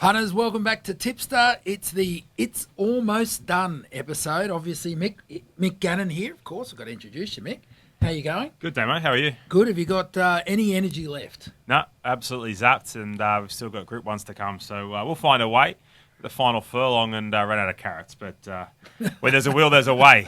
Punters, welcome back to Tipster. It's the It's Almost Done episode. Obviously, Mick Gannon here, of course. I've got to introduce you, Mick. How you going? Good day, mate. How are you? Good. Have you got any energy left? No, absolutely zapped, and we've still got Group 1s to come, so we'll find a way. The final furlong and run out of carrots, but where there's a will, there's a way.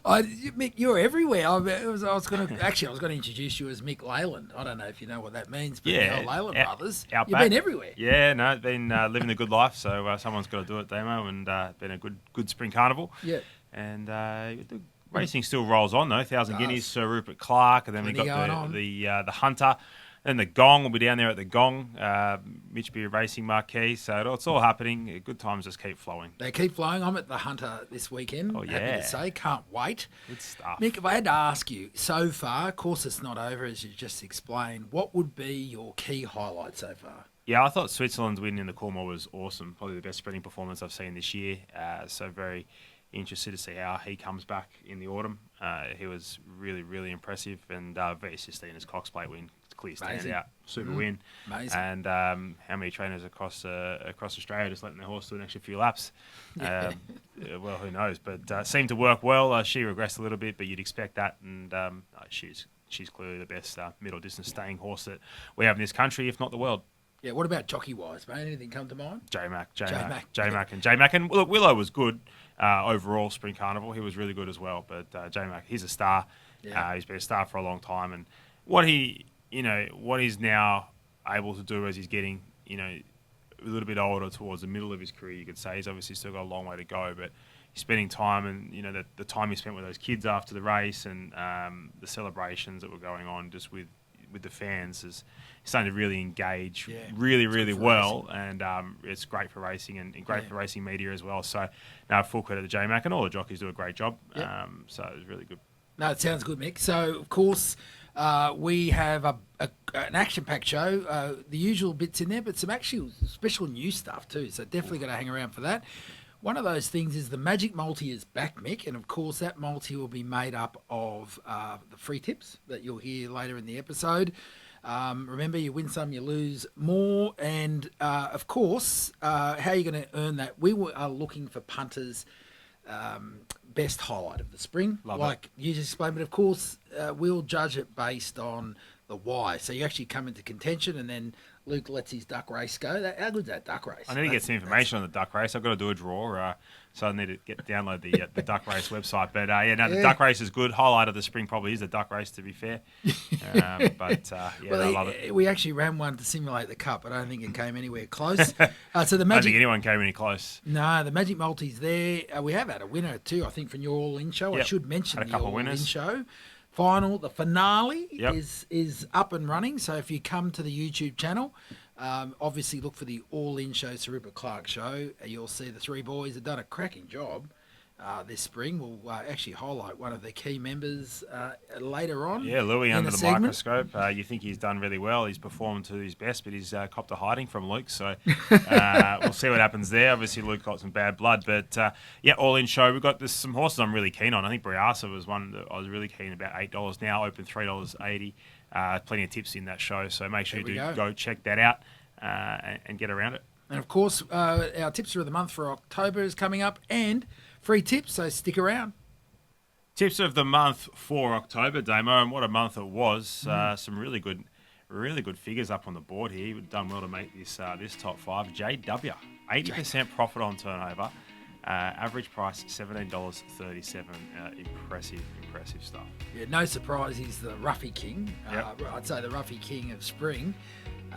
Mick, you're everywhere. I was going to introduce you as Mick Leyland. I don't know if you know what that means, but Yeah, the Leyland brothers. You've been everywhere. Yeah, no, been living the good life, so someone's got to do it, Damo, and been a good spring carnival. Yeah. And the racing still rolls on, though. 1,000 Guineas, Sir Rupert Clark, and then we got the Hunter. Then the Gong will be down there at the Gong, Mitchbury Racing Marquee. So it's all happening. Good times just keep flowing. They keep flowing. I'm at the Hunter this weekend. Oh, yeah. Happy to say. Can't wait. Good stuff. Mick, if I had to ask you, so far, of course it's not over, as you just explained, what would be your key highlight so far? Yeah, I thought Switzerland's win in the Cornwall was awesome. Probably the best sprinting performance I've seen this year. So very interested to see how he comes back in the autumn. He was really, really impressive, and V16 his Cox Plate win. Clear standout, super win. Amazing. And how many trainers across Australia just letting their horse do an extra few laps? Well, who knows? But seemed to work well. She regressed a little bit, but you'd expect that. And she's clearly the best middle distance staying horse that we have in this country, if not the world. Yeah, what about jockey-wise, mate? Anything come to mind? J-Mac. And look, Willow was good overall, Spring Carnival. He was really good as well. But J-Mac, he's a star. Yeah. He's been a star for a long time. And what he's now able to do as he's getting, a little bit older towards the middle of his career, you could say. He's obviously still got a long way to go, but he's spending time and, the time he spent with those kids after the race and the celebrations that were going on just with the fans is starting to really engage really well, and it's great for racing and great for racing media as well. So now full credit to J-Mac, and all the jockeys do a great job. Yep. So it was really good. No, it sounds good, Mick. So, of course, we have an action-packed show. The usual bits in there, but some actual special new stuff too. So definitely got to hang around for that. One of those things is the Magic Multi is back, Mick, and of course that multi will be made up of the free tips that you'll hear later in the episode. Remember, you win some, you lose more, and of course, how are you going to earn that? We are looking for punters' best highlight of the spring, like you just explained, but of course we'll judge it based on the why. So you actually come into contention, and then Luke lets his duck race go. How good's that duck race? I need to get some information on the duck race. I've got to do a draw, so I need to download the duck race website. But the duck race is good. Highlight of the spring probably is the duck race, to be fair. I love it. We actually ran one to simulate the cup, but I don't think it came anywhere close. So the I don't Magic, think anyone came any close. No, the Magic Multi's there. We have had a winner too, I think, from your All-In show. Yep. I should mention Had a the couple All-In winners. show. The finale Yep. is up and running. So if you come to the YouTube channel, obviously look for the All-In show, Sir Rupert Clark show. You'll see the three boys have done a cracking job this spring. We'll actually highlight one of the key members later on. Yeah, Louis in under a the segment. microscope. You think he's done really well. He's performed to his best, but he's copped a hiding from Luke. So we'll see what happens there. Obviously, Luke got some bad blood. But, all-in show. We've got some horses I'm really keen on. I think Briasa was one that I was really keen about. $8 now, open $3.80. Plenty of tips in that show. So make sure you go check that out and get around it. And, of course, our Tipster of the Month for October is coming up, and free tips, so stick around. Tips of the month for October, Damo, and what a month it was. Some really good figures up on the board here. We've done well to make this top five. JW, 80% profit on turnover. Average price $17.37. Impressive stuff. Yeah, no surprise he's the Ruffy King. Yep. I'd say the Ruffy King of spring.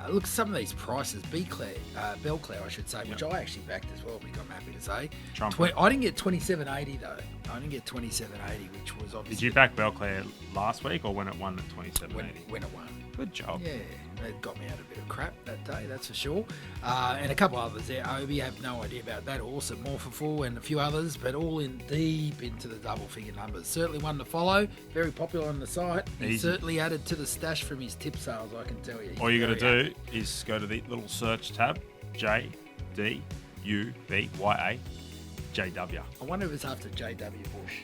Look, some of these prices, Belclair, I should say, which I actually backed as well, Mick, I'm happy to say. I didn't get 27.80 though. I didn't get 27.80, which was obviously... Did you back Belclair last week or when it won at 27.80? When it won. Good job. Yeah, it got me out of a bit of crap that day, that's for sure. And a couple others there. Obi, have no idea about that. Awesome, Morpherful and a few others, but all in deep into the double-figure numbers. Certainly one to follow. Very popular on the site. He certainly added to the stash from his tip sales, I can tell you. All you got to do is go to the little search tab, JDUBYA, JW. I wonder if it's after JW Bush.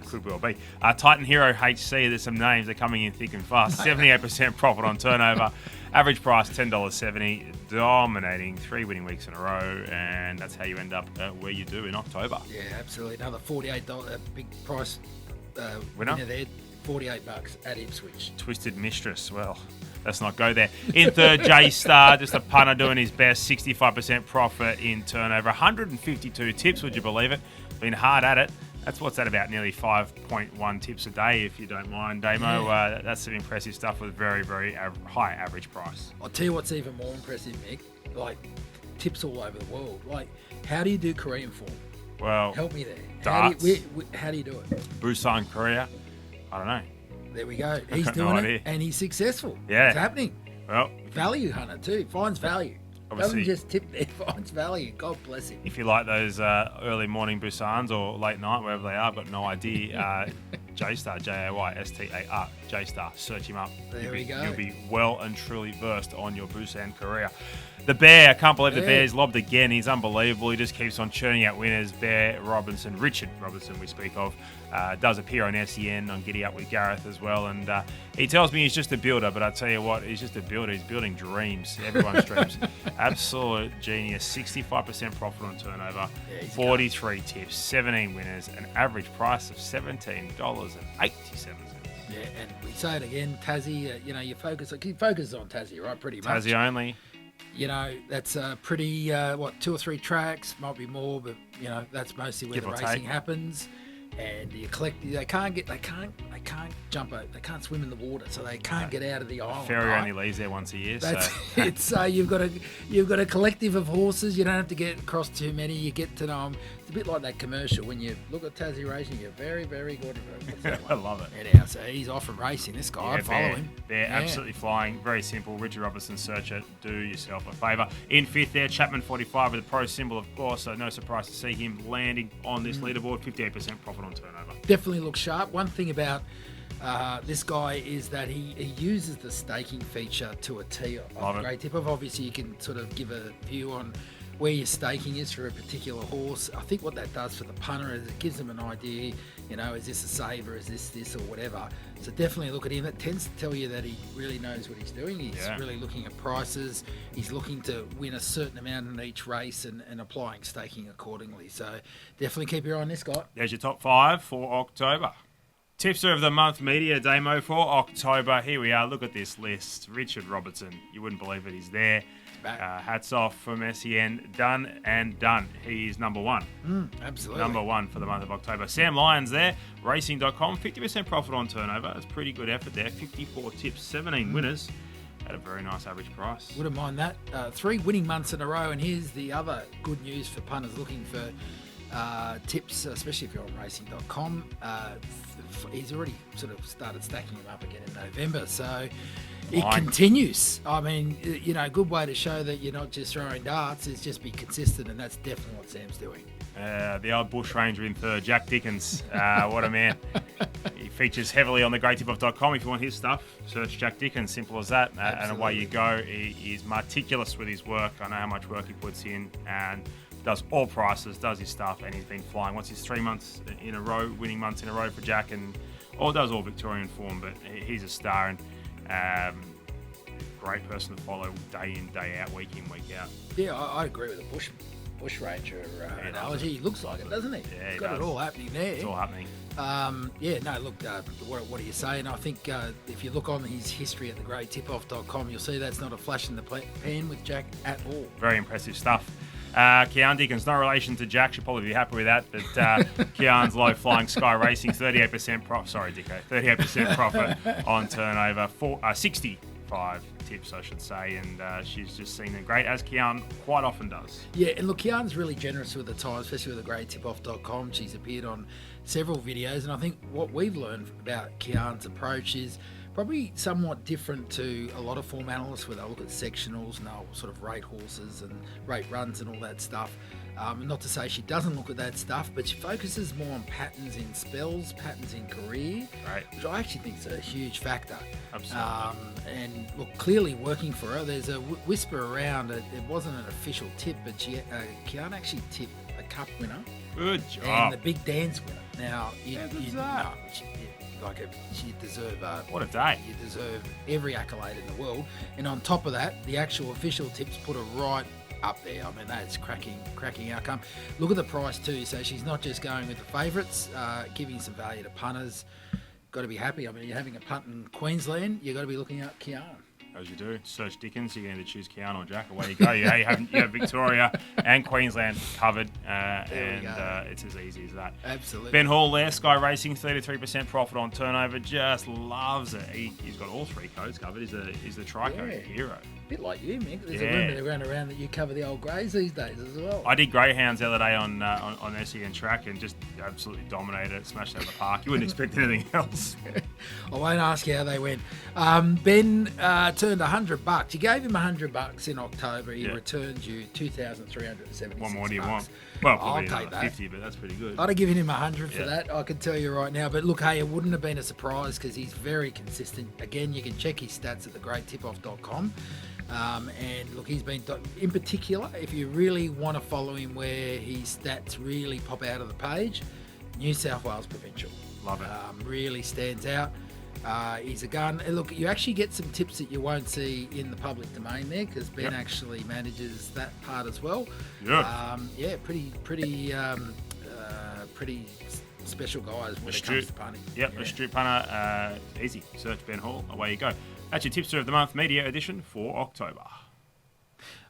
Could well be. Titan Hero HC, there's some names. They're coming in thick and fast. 78% profit on turnover. Average price $10.70, dominating 3 winning weeks in a row, and that's how you end up where you do in October. Yeah, absolutely. Another $48 big price Winner there. $48 at Ipswich. Twisted Mistress. Well, let's not go there. In third, J-Star, just a punter doing his best. 65% profit in turnover. 152 tips, would you believe it? Been hard at it. That's what's at about nearly 5.1 tips a day, if you don't mind, Damo. Yeah. That's some impressive stuff with very, very high average price. I'll tell you what's even more impressive, Mick. Like, tips all over the world. Like, how do you do Korean form? Well, Help me there. darts. How do you do it? Busan, Korea. I don't know. There we go. He's got no doing idea. it, and he's successful. Yeah. It's happening. Well, Value hunter, too. Finds value. Obviously. Doesn't just tip there, finds value. God bless him. if you like those early morning Busans or late night, wherever they are, I've got no idea. J-Star, J-A-Y-S-T-A-R, J-Star. Search him up. There we go. You'll be well and truly versed on your Busan career. The Bear, I can't believe the Bear's lobbed again. He's unbelievable. He just keeps on churning out winners. Bear Robinson, Richard Robinson we speak of, does appear on SEN on Giddy Up with Gareth as well. And he tells me he's just a builder, but I tell you what, he's just a builder. He's building dreams, everyone's dreams. Absolute genius. 65% profit on turnover, 43 tips, 17 winners, an average price of $17.87. Yeah, and we say it again, Tassie, you focus on Tassie, right? Pretty much. Tassie only. That's pretty, 2 or 3 tracks, might be more, but, that's mostly where Give the or racing take. happens. And you collect, they can't jump out, they can't swim in the water, so they can't get out of the island. Ferry right? only leaves there once a year. That's So. it. So you've got a collective of horses. You don't have to get across too many. You get to know them. It's a bit like that commercial when you look at Tassie racing. You're very, very good at it. What's that I one? love it. Anyhow, so he's off and racing. This guy, I follow him. They're absolutely flying. Very simple. Richard Robertson, search it. Do yourself a favour. In fifth there, Chapman 45 with a pro symbol, of course. So no surprise to see him landing on this leaderboard. 58% profit on turnover. Definitely looks sharp. One thing about this guy is that he uses the staking feature to a T on the Great Tip-Off. Obviously, you can sort of give a view on where your staking is for a particular horse. I think what that does for the punter is it gives them an idea, is this a saver, is this or whatever. So definitely look at him. It tends to tell you that he really knows what he's doing. He's really looking at prices. He's looking to win a certain amount in each race and applying staking accordingly. So definitely keep your eye on this guy. There's your top 5 for October. Tipster of the Month Media Demo for October. Here we are. Look at this list. Richard Robertson. You wouldn't believe it. He's there. Hats off from SEN. Done and done. He is number 1. Absolutely. Number 1 for the month of October. Sam Lyons there. Racing.com. 50% profit on turnover. That's pretty good effort there. 54 tips. 17 winners. At a very nice average price. Wouldn't mind that. 3 winning months in a row. And here's the other good news for punters looking for tips, especially if you're on racing.com. He's already sort of started stacking them up again in November, so it continues. I mean, a good way to show that you're not just throwing darts is just be consistent, and that's definitely what Sam's doing. The old bush ranger in third, Jack Dickens. What a man. He features heavily on the greattip-off.com. If you want his stuff, search Jack Dickens. Simple as that. And away you go. He is meticulous with his work. I know how much work he puts in, and does all prices, does his stuff, and he's been flying. What's his 3 months in a row, winning months in a row for Jack, and does all Victorian form, but he's a star, and great person to follow day in, day out, week in, week out. Yeah, I agree with the bush ranger analogy. He looks like it, doesn't he? Yeah, He's got it all happening there. It's all happening. What are you saying? I think if you look on his history at thegreattipOff.com, you'll see that's not a flash in the pan with Jack at all. Very impressive stuff. Kean Dickens, no relation to Jack, should probably be happy with that, but Kean's low flying Sky Racing, 38% profit. Sorry, Dicko, 38% profit on turnover, 65 tips, I should say, and she's just seen it great, as Kean quite often does. Yeah, and look, Kean's really generous with the time, especially with the greattipOff.com. She's appeared on several videos, and I think what we've learned about Kean's approach is probably somewhat different to a lot of form analysts where they'll look at sectionals and they'll sort of rate horses and rate runs and all that stuff. Not to say she doesn't look at that stuff, but she focuses more on patterns in spells, patterns in career, which I actually think is a huge factor. Absolutely. And look, clearly working for her. There's a whisper around, it wasn't an official tip, but Kean actually tipped a cup winner. Good job. And the big dance winner. Now, You deserve What a day. You deserve every accolade in the world. And on top of that, the actual official tips put her right up there. I mean, that's cracking outcome. Look at the price too. So she's not just going with the favourites, giving some value to punters. Got to be happy. I mean, you're having a punt in Queensland, you've got to be looking at Kian. As you do. Search Dickens, you're going to choose Kian or Jack. Away you go. You have Victoria and Queensland covered, and it's as easy as that. Absolutely. Ben Hall there, Sky Racing, 33% profit on turnover. Just loves it. He's got all three codes covered. He's the Trico hero. A bit like you, Mick. There's a rumour around that you cover the old greys these days as well. I did greyhounds the other day on SEN track and just absolutely dominated it, smashed it out of the park. You wouldn't expect anything else. I won't ask you how they went. Ben turned $100. You gave him $100 in October. He returned you $2,376. What more do you want? Well, I'll probably take that. 50, but that's pretty good. I'd have given him $100 for that. I can tell you right now. But look, hey, it wouldn't have been a surprise because he's very consistent. Again, you can check his stats at thegreattipoff.com. And look, he's been, in particular, if you really want to follow him where his stats really pop out of the page, New South Wales Provincial. Love it. Really stands out. He's a gun. And look, you actually get some tips that you won't see in the public domain there because Ben actually manages that part as well. Pretty special guys when it comes to punting. Astute punter. Easy. Search Ben Hall. Away you go. That's your Tipster of the Month Media Edition for October.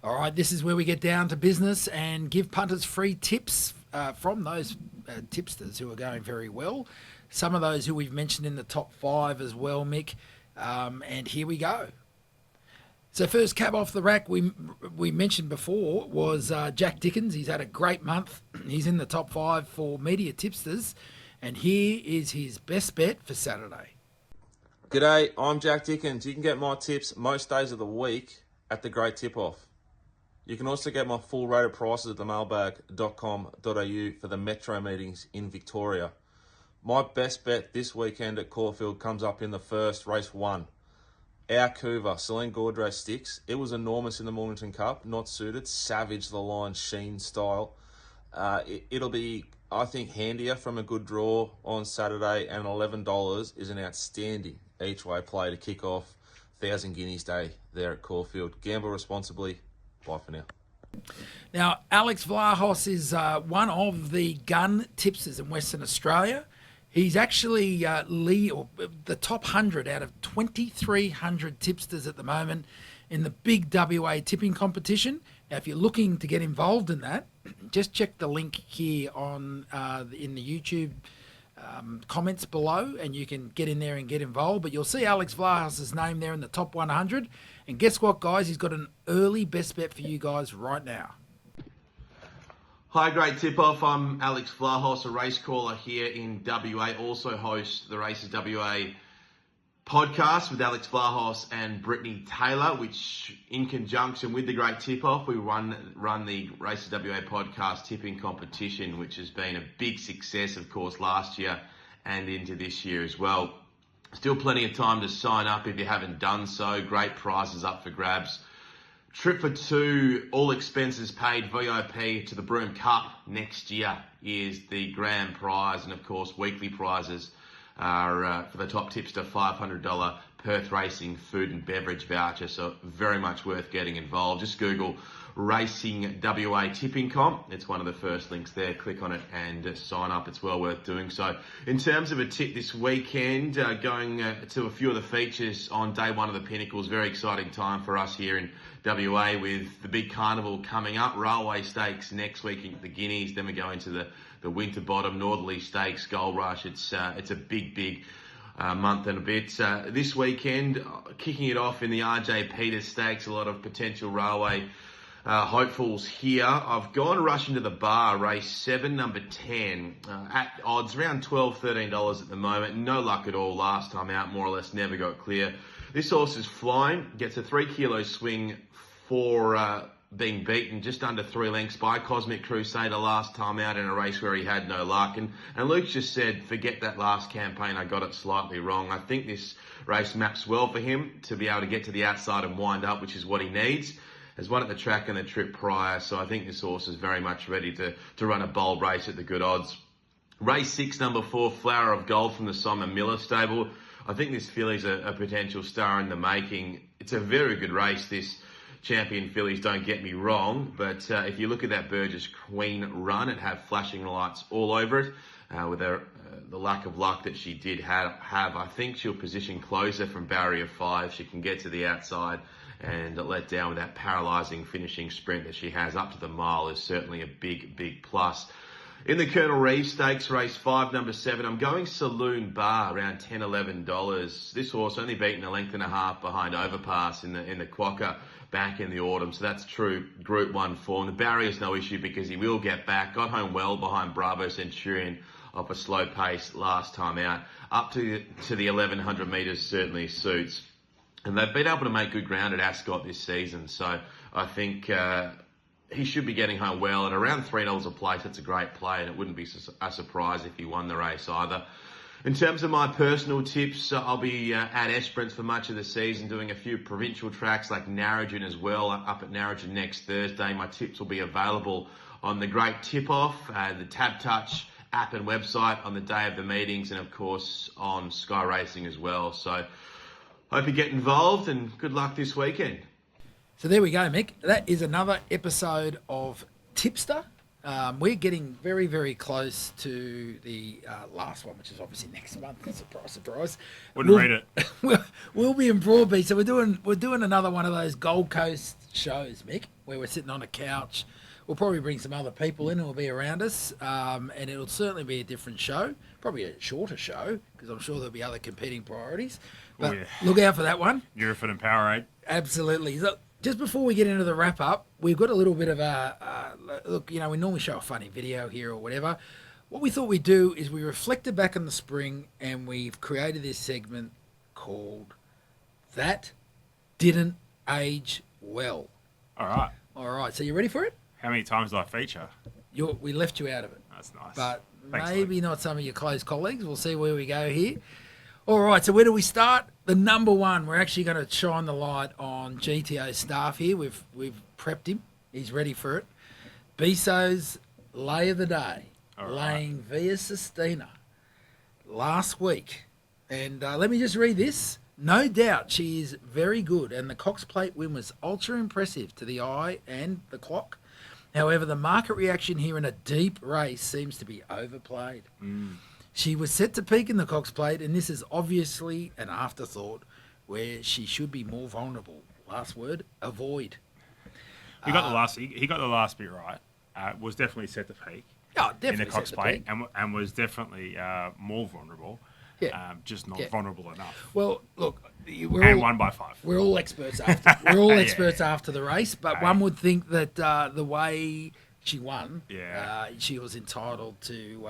All right, this is where we get down to business and give punters free tips from those tipsters who are going very well. Some of those who we've mentioned in the top 5 as well, Mick. And here we go. So first cab off the rack we mentioned before was Jack Dickens. He's had a great month. He's in the top 5 for media tipsters. And here is his best bet for Saturday. G'day, I'm Jack Dickens. You can get my tips most days of the week at the Great Tip-Off. You can also get my full rated prices at themailbag.com.au for the Metro meetings in Victoria. My best bet this weekend at Caulfield comes up in the first, race 1. Our Couva, Celine Gaudreau Sticks. It was enormous in the Mornington Cup, not suited, savage the line, sheen style. It'll be, I think, handier from a good draw on Saturday, and $11 is an outstanding each-way play to kick off 1,000 Guineas Day there at Caulfield. Gamble responsibly. Bye for now. Now, Alex Vlahos is one of the gun tipsters in Western Australia. He's actually the top 100 out of 2,300 tipsters at the moment in the big WA tipping competition. Now, if you're looking to get involved in that, just check the link here on in the YouTube comments below, and you can get in there and get involved. But you'll see Alex Vlahos' name there in the top 100. And guess what, guys? He's got an early best bet for you guys right now. Hi, Great Tip-Off. I'm Alex Vlahos, a race caller here in WA. Also host the Races WA podcast with Alex Vlahos and Brittany Taylor, which in conjunction with the Great Tip-Off, we run the Races WA podcast tipping competition, which has been a big success, of course, last year and into this year as well. Still plenty of time to sign up if you haven't done so. Great prizes up for grabs. Trip for 2, all expenses paid, VIP to the Broome Cup next year is the grand prize. And of course, weekly prizes are for the top tipster, $500 Perth Racing food and beverage voucher. So very much worth getting involved. Just Google Racing WA Tipping Comp. It's one of the first links there. Click on it and sign up. It's well worth doing. So in terms of a tip this weekend, going to a few of the features on day 1 of the Pinnacles. Very exciting time for us here in WA with the big carnival coming up. Railway Stakes next week at the Guineas. Then we go into the Winterbottom, Northerly Stakes, Gold Rush. It's a big month and a bit. This weekend, kicking it off in the RJ Peters Stakes, a lot of potential railway hopefuls here. I've gone rushing to the bar, race 7, number 10, at odds around $12, $13 at the moment. No luck at all last time out, more or less never got clear. This horse is flying, gets a 3 kilo swing for being beaten just under 3 lengths by Cosmic Crusader last time out in a race where he had no luck. And Luke just said, forget that last campaign, I got it slightly wrong. I think this race maps well for him to be able to get to the outside and wind up, which is what he needs. Has won at the track and the trip prior, so I think this horse is very much ready to run a bold race at the good odds. Race 6, number 4, Flower of Gold from the Simon Miller stable. I think this filly's a potential star in the making. It's a very good race, this Champion Fillies, don't get me wrong, but if you look at that Burgess Queen run, it had flashing lights all over it. With the lack of luck that she did have, I think she'll position closer from barrier 5. She can get to the outside, and let down with that paralysing finishing sprint that she has up to the mile is certainly a big plus. In the Colonel Reeve Stakes, race 5, number 7, I'm going Saloon Bar, around $10, $11. This horse only beaten a length and a half behind Overpass in the Quokka back in the autumn, so that's true Group 1 form. The barrier's no issue because he will get back. Got home well behind Bravo Centurion off a slow pace last time out. Up to the 1100 metres certainly suits. And they've been able to make good ground at Ascot this season, so I think he should be getting home well. At around $3 a place, that's a great play, and it wouldn't be a surprise if he won the race either. In terms of my personal tips, I'll be at Esperance for much of the season, doing a few provincial tracks like Narrogin as well, up at Narrogin next Thursday. My tips will be available on the Great Tip-Off, the Tab Touch app and website on the day of the meetings, and of course on Sky Racing as well. So hope you get involved, and good luck this weekend. So there we go, Mick. That is another episode of Tipster. We're getting very, very close to the last one, which is obviously next month. Surprise. Wouldn't read it. We'll be in Broadbeach, so we're doing another one of those Gold Coast shows, Mick, where we're sitting on a couch. We'll probably bring some other people in who will be around us, and it'll certainly be a different show, probably a shorter show, because I'm sure there'll be other competing priorities. But look out for that one. Eurofit and Powerade. Absolutely. So, just before we get into the wrap-up, we've got a little bit of look, we normally show a funny video here or whatever. What we thought we'd do is we reflected back on the spring, and we've created this segment called That Didn't Age Well. All right, so you ready for it? How many times do I feature? We left you out of it. That's nice. But Thanks, maybe Luke. not some of your close colleagues. We'll see where we go here. All right, so where do we start? The number one, we're actually going to shine the light on GTO's staff here. We've prepped him. He's ready for it. Bisso's lay of the day, laying Via Sistina last week. And let me just read this. No doubt she is very good, and the Cox Plate win was ultra impressive to the eye and the clock. However, the market reaction here in a deep race seems to be overplayed. She was set to peak in the Cox Plate, and this is obviously an afterthought where she should be more vulnerable. Last word, avoid. He got the last bit right. Was definitely set to peak in the Cox Plate, and was definitely more vulnerable. Yeah. Just not vulnerable enough. Well, look, won by 5. We're all experts after the race, but one would think that the way she won, she was entitled to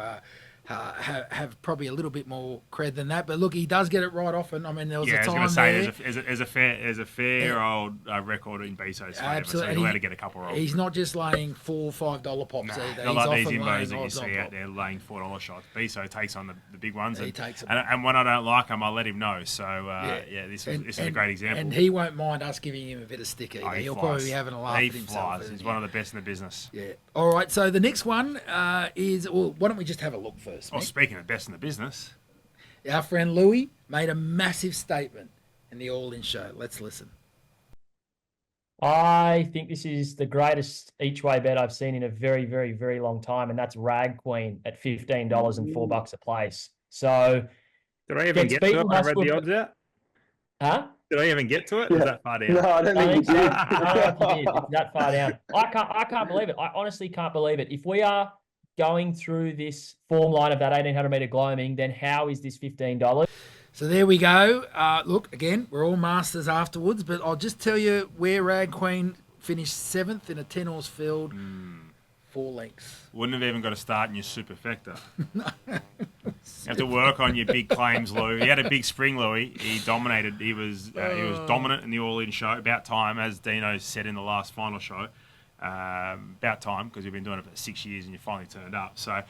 have probably a little bit more cred than that. But look, he does get it right often. I mean, there was a time there's a fair old record in Bisso's favour, so he's allowed to get a couple rolls. He's not just laying $4-5 pops either. Not like these often imbos that you see out there laying $4 shots. Bisso takes on the big ones. He takes them. And when I don't like him, I let him know. So, this is a great example. And he won't mind us giving him a bit of stick either. He'll probably be having a laugh at himself. He's one of the best in the business. Yeah. All right, so the next one is, well, why don't we just have a look first? Well, speaking of best in the business, our friend Louis made a massive statement in the All In show. Let's listen. I think this is the greatest each way bet I've seen in a very, very, very long time, and that's Rag Queen at $15 and $4 a place. So, did I even get to it when I read the odds out? Huh? Did I even get to it? Or is that far down? No, I don't think you did. I don't think you did. It's that far down. I can't believe it. I honestly can't believe it. If we are going through this form line of that 1,800 metre gloaming, then how is this $15? So there we go. Look, again, we're all masters afterwards, but I'll just tell you where Rag Queen finished 7th in a 10-horse field, 4 lengths. Wouldn't have even got to start in your superfecta. You have to work on your big claims, Lou. He had a big spring, Louis. He dominated. He was dominant in the All-In show. About time, as Dino said in the last final show. About time, because you've been doing it for 6 years and you finally turned up. So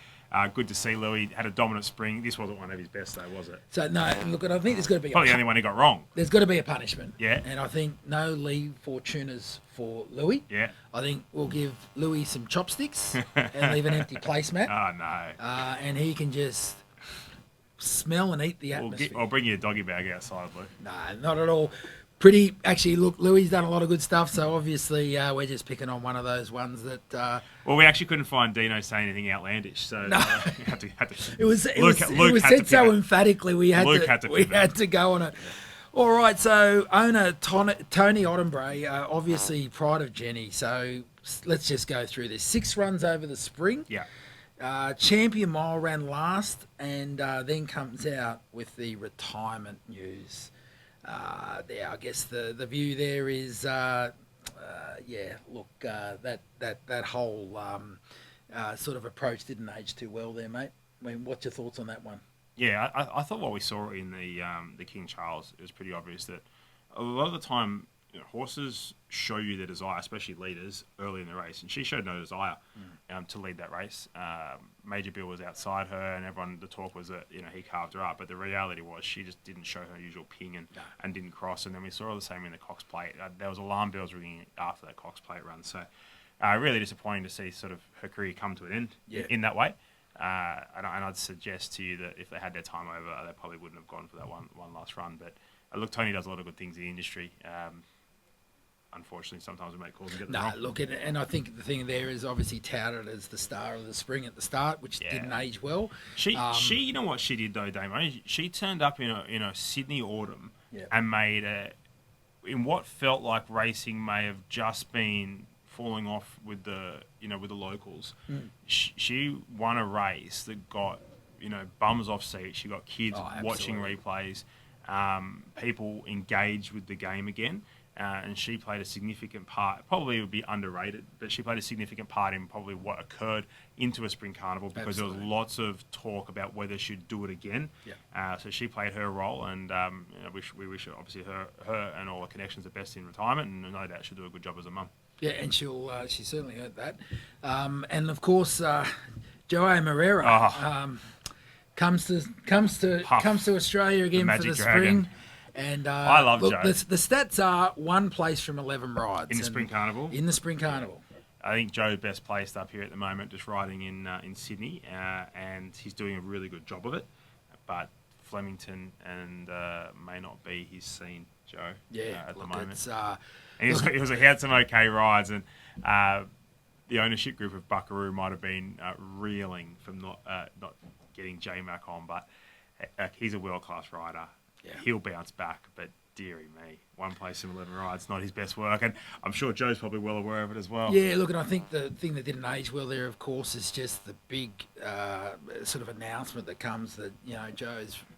Good to see Louis had a dominant spring. This wasn't one of his best, though, was it? So no, look, and I think there's got to be Probably the only one he got wrong. There's got to be a punishment. Yeah. And I think no leave Fortunas for Louis. Yeah. I think we'll give Louis some chopsticks and leave an empty placemat. Oh, no. And he can just smell and eat the atmosphere. I'll bring you a doggy bag outside, Lou. No, not at all. Actually, look, Louis done a lot of good stuff, so obviously we're just picking on one of those ones that... Well, we actually couldn't find Dino saying anything outlandish, so No. had to It was Luke had said to so pick it. emphatically we had Luke to go on it. All right, so owner Tony Ottenbray, obviously pride of Jenny, so let's just go through this. 6 runs over the spring. Yeah. Champion Mile ran last and then comes out with the retirement news. There, I guess the view there is, that whole sort of approach didn't age too well there, mate. I mean, what's your thoughts on that one? Yeah, I thought what we saw in the King Charles, it was pretty obvious that a lot of the time, horses show you their desire, especially leaders, early in the race. And she showed no desire to lead that race. Major Bill was outside her, and the talk was that he carved her up. But the reality was she just didn't show her usual ping and didn't cross. And then we saw the same in the Cox Plate. There was alarm bells ringing after that Cox Plate run. So really disappointing to see sort of her career come to an end in that way. And I'd suggest to you that if they had their time over, they probably wouldn't have gone for that one last run. But look, Tony does a lot of good things in the industry. Unfortunately, sometimes we make calls and get them wrong. Look, and I think the thing there is obviously touted as the star of the spring at the start, which didn't age well. She, you know what she did though, Damo? She turned up in a Sydney autumn and made in what felt like racing may have just been falling off with the locals. She won a race that got bums off seats. She got kids watching replays. People engaged with the game again. And she played a significant part. Probably would be underrated, but she played a significant part in probably what occurred into a spring carnival because there was lots of talk about whether she'd do it again. So she played her role, and we wish obviously her and all the connections the best in retirement, and no doubt she'll do a good job as a mum. Yeah, and she certainly heard that. And of course, Joao Moreira comes to Australia again for the spring. And I love Joe. The stats are 1 place from 11 rides in the spring carnival. In the spring carnival, I think Joe's best placed up here at the moment, just riding in Sydney, and he's doing a really good job of it. But Flemington and may not be his scene, Joe. At the moment. And he had some okay rides, and the ownership group of Buckaroo might have been reeling from not getting J-Mac on, but he's a world class rider. He'll bounce back, but dearie me, 1 place in 11 rides, not his best work, and I'm sure Joe's probably well aware of it as well. Yeah, look, and I think the thing that didn't age well there, of course, is just the big sort of announcement that comes that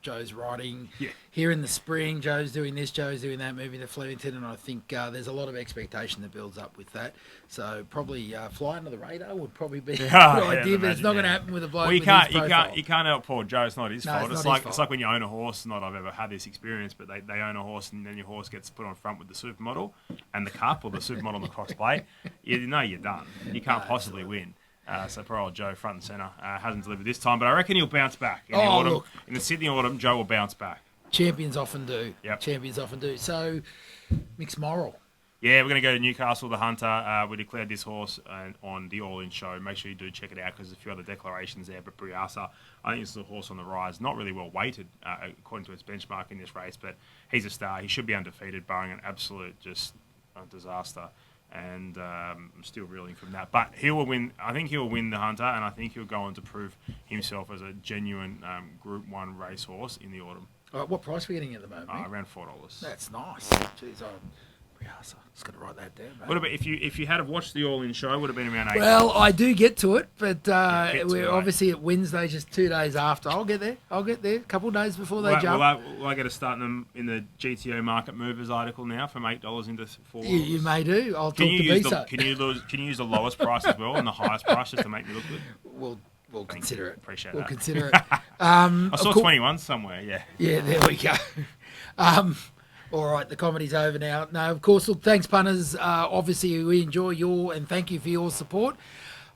Joe's riding here in the spring. Joe's doing this, Joe's doing that, moving to Flemington, and I think there's a lot of expectation that builds up with that. So probably fly under the radar would probably be a good idea, but it's not going to happen with a bloke. Well, you can't help poor Joe. It's not his fault. It's like when you own a horse. Not I've ever had this experience, but they own a horse and then your horse gets put on front with the supermodel and the cup or the supermodel on the Cox Plate. You're done. You can't possibly win. So poor old Joe, front and centre, hasn't delivered this time, but I reckon he'll bounce back in the autumn. Look. In the Sydney autumn, Joe will bounce back. Champions often do. Yep. Champions often do. So, mixed moral. Yeah, we're going to go to Newcastle, the Hunter. We declared this horse on the All In show. Make sure you do check it out because there's a few other declarations there. But Briasa, I think this is a horse on the rise. Not really well weighted according to its benchmark in this race, but he's a star. He should be undefeated, barring an absolute disaster. And I'm still reeling from that. But he will win. I think he'll win the Hunter, and I think he'll go on to prove himself as a genuine Group 1 racehorse in the autumn. What price are we getting at the moment? Around $4. That's nice. Jeez, Briasa. Just got to write that down, mate. What about if you had watched the All In show? Would have been around $8. Well, I do get to it, but we're obviously at Wednesday, just 2 days after. I'll get there. A couple of days before they jump. Will I get to start them in the GTO Market Movers article now from $8 into $4? You may do. I'll talk to Bisa. Can you use the lowest price as well and the highest price just to make me look good? We'll consider it. Appreciate We'll that. consider it. I saw 21 somewhere. Yeah. Yeah, there we go. All right, the comedy's over now. No, of course, look, thanks, punters. Obviously, we enjoy and thank you for your support.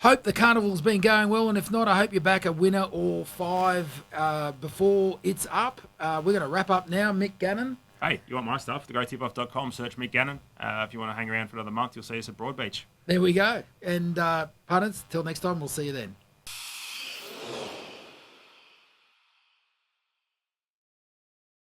Hope the carnival's been going well, and if not, I hope you're back a winner or 5 before it's up. We're going to wrap up now. Mick Gannon. Hey, you want my stuff? TheGreatTipOff.com. Search Mick Gannon. If you want to hang around for another month, you'll see us at Broadbeach. There we go. And punters, till next time, we'll see you then.